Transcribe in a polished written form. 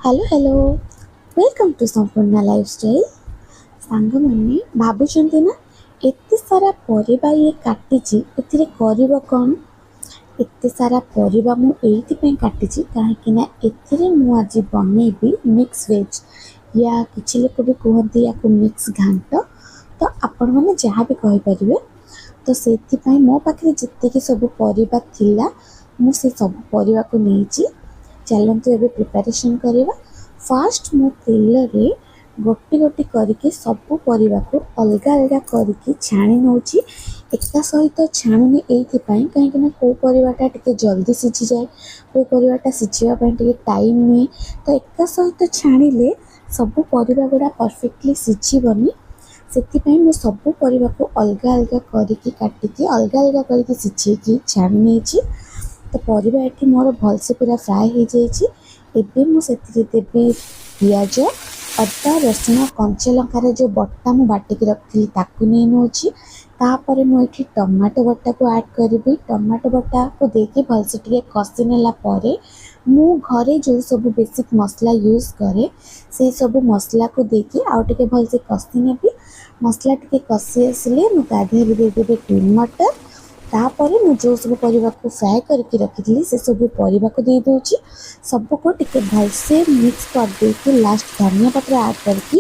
Hello hello welcome to संपूर्ण lifestyle सांग मैंने भावुंट ना एत सारा परिबा ये काटिची एथिरे करिबो कौन एत सारा परिबा मु एइथिपई काटिची काहेकि ना एथिरे मु आज बनेबी मिक्स वेज या किछि लोक भी कहते या मिक्स घांट तो आपण मैंने जहाँ भी कहींपारे तो से मो पाखे जितकी सब परिबा थिला मु से सब परिबा को नहीं चलतु एबे प्रिपरेशन करवा फास्ट मु तेल रे गोटी गोटी करके सब परिबा को अलग अलग करके छाणी नौची एका सहित छाणुनी एइथिपाई काहेकि ना को परिबाटा टिके जल्दी सिझी जाए को परिबाटा सिझिबा पई टिके टाइम निए तो एका सहित छाणीले सब परिबा गुडा परफेक्टली सिझिबनी ସେଥିପାଇଁ ମୁଁ ସବୁ ପରିବାକୁ ଅଲଗା ଅଲଗା କରିକି କାଟିକି ଅଲଗା ଅଲଗା କରିକି ସିଝେଇକି ଛାଣି ନେଇଛି। ତ ପରିବା ଏଠି ମୋର ଭଲସେ ପୁରା ଫ୍ରାଏ ହେଇଯାଇଛି। ଏବେ ମୁଁ ସେଥିରେ ଦେବି ପିଆଜ ଅଦା ରସୁଣ କଞ୍ଚା ଲଙ୍କାର ଯେଉଁ ବଟା ମୁଁ ବାଟିକି ରଖିଥିଲି ତାକୁ ନେଇ ନେଉଛି। ତାପରେ ମୁଁ ଏଠି ଟମାଟୋ ବଟାକୁ ଆଡ଼୍ କରିବି। ଟମାଟୋ ବଟାକୁ ଦେଇକି ଭଲସେ ଟିକେ କଷି ନେଲା ପରେ ମୁଁ ଘରେ ଯେଉଁ ସବୁ ବେସିକ୍ ମସଲା ୟୁଜ୍ କରେ ସେଇ ସବୁ ମସଲାକୁ ଦେଇକି ଆଉ ଟିକେ ଭଲସେ କଷି ନେବି। मसला टिके कषि आसिले मु ता देहरे देदेबे ग्रीन मटर तापरे मु जो सब परिबा को फ्राए करके रखिथिली से सब परिबा को दे दोची सबको टिके भलसे मिक्स कर देके लास्ट धनिया पत्र ऐड करके